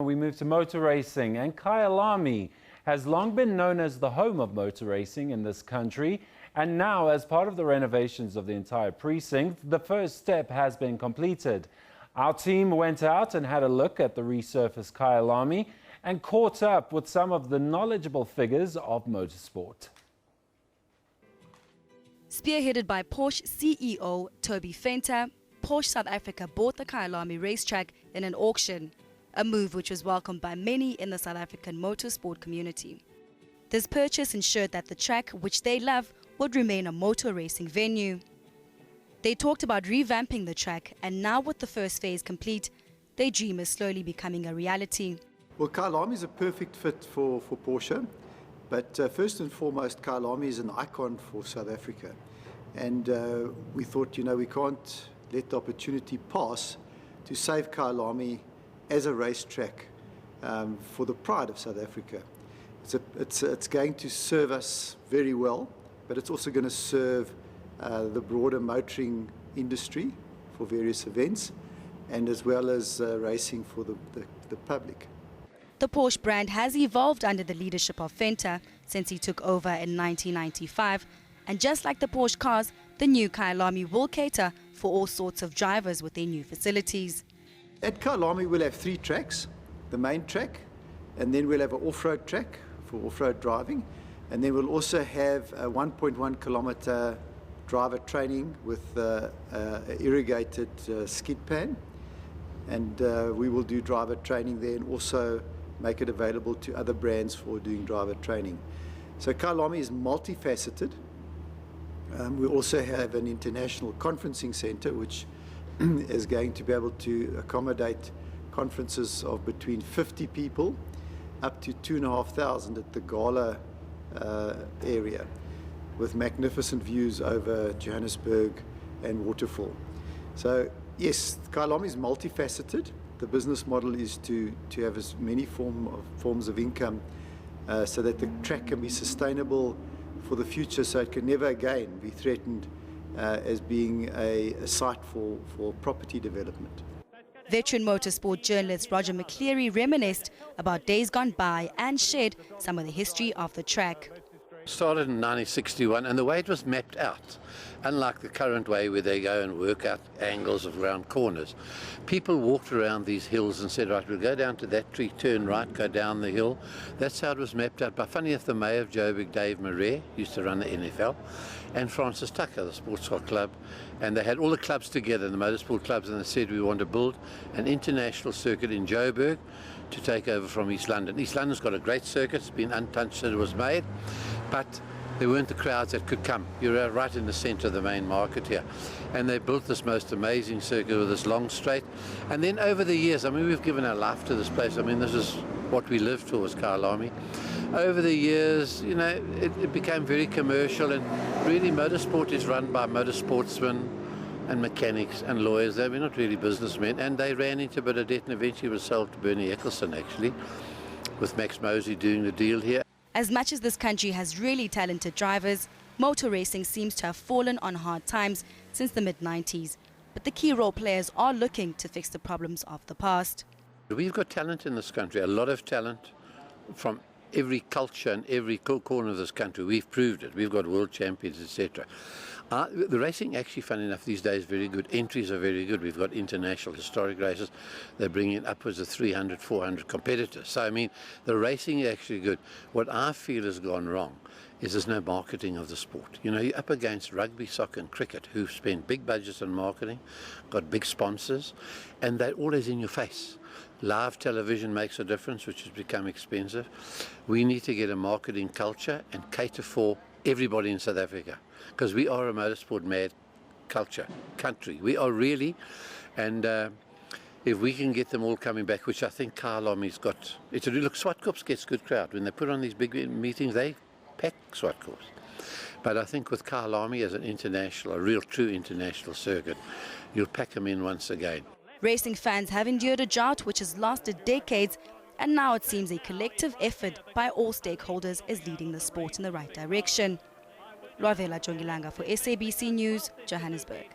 We move to motor racing, and Kayalami has long been known as the home of motor racing in this country. And now, as part of the renovations of the entire precinct, the first step has been completed. Our team went out and had a look at the resurfaced Kyalami and caught up with some of the knowledgeable figures of motorsport. Spearheaded by Porsche CEO Toby Venter, Porsche South Africa bought the Kyalami racetrack in an auction, a move which was welcomed by many in the South African motorsport community. This purchase ensured that the track, which they love, would remain a motor racing venue. They talked about revamping the track, and now with the first phase complete, their dream is slowly becoming a reality. Well, Kyalami is a perfect fit for Porsche, but first and foremost, Kyalami is an icon for South Africa. And we thought, we can't let the opportunity pass to save Kyalami as a racetrack for the pride of South Africa. It's going to serve us very well, but it's also going to serve the broader motoring industry for various events, and as well as racing for the public. The Porsche brand has evolved under the leadership of Venter since he took over in 1995, and just like the Porsche cars, the new Kyalami will cater for all sorts of drivers with their new facilities. At Kyalami we'll have 3 tracks, the main track, and then we'll have an off-road track for off-road driving, and then we'll also have a 1.1 kilometer driver training with an irrigated skid pan, and we will do driver training there and also make it available to other brands for doing driver training. So Kyalami is multifaceted. We also have an international conferencing center which is going to be able to accommodate conferences of between 50 people up to 2,500 at the Gala area, with magnificent views over Johannesburg and Waterfall. So yes, Kyalami is multifaceted. The business model is to have as many forms of income so that the track can be sustainable for the future, so it can never again be threatened as being a site for property development. Veteran motorsport journalist Roger McCleary reminisced about days gone by and shared some of the history of the track. Started in 1961, and the way it was mapped out, unlike the current way where they go and work out angles of round corners, people walked around these hills and said, right, we'll go down to that tree, turn right, go down the hill. That's how it was mapped out by, funny enough, the mayor of Joburg, Dave Murray, used to run the NFL, and Francis Tucker, the sports car club, and they had all the clubs together, the motorsport clubs, and they said we want to build an international circuit in Joburg to take over from East London. East London's got a great circuit, it's been untouched since it was made, but there weren't the crowds that could come. You're right in the centre of the main market here. And they built this most amazing circuit with this long straight. And then over the years, I mean, we've given our life to this place. I mean, this is what we lived for, was Kyalami. Over the years, it became very commercial, and really motorsport is run by motorsportsmen and mechanics and lawyers. They were not really businessmen, and they ran into a bit of debt and eventually was sold to Bernie Eccleston, actually, with Max Mosley doing the deal here. As much as this country has really talented drivers, motor racing seems to have fallen on hard times since the mid-90s. But the key role players are looking to fix the problems of the past. We've got talent in this country, a lot of talent from every culture and every corner of this country. We've proved it. We've got world champions, etc. The racing, actually, funny enough, these days is very good. Entries are very good. We've got international historic races. They're bringing upwards of 300, 400 competitors. So, I mean, the racing is actually good. What I feel has gone wrong is there's no marketing of the sport. You're up against rugby, soccer and cricket, who've spent big budgets on marketing, got big sponsors, and they're always in your face. Live television makes a difference, which has become expensive. We need to get a marketing culture and cater for everybody in South Africa, because we are a motorsport mad country. We are really, and if we can get them all coming back, which I think Kyalami's got, look, Swartkops gets good crowd. When they put on these big meetings, they pack Swartkops. But I think with Kyalami as an international, a real true international circuit, you'll pack them in once again. Racing fans have endured a drought which has lasted decades, and now it seems a collective effort by all stakeholders is leading the sport in the right direction. Lwavela Jongilanga for SABC News, Johannesburg.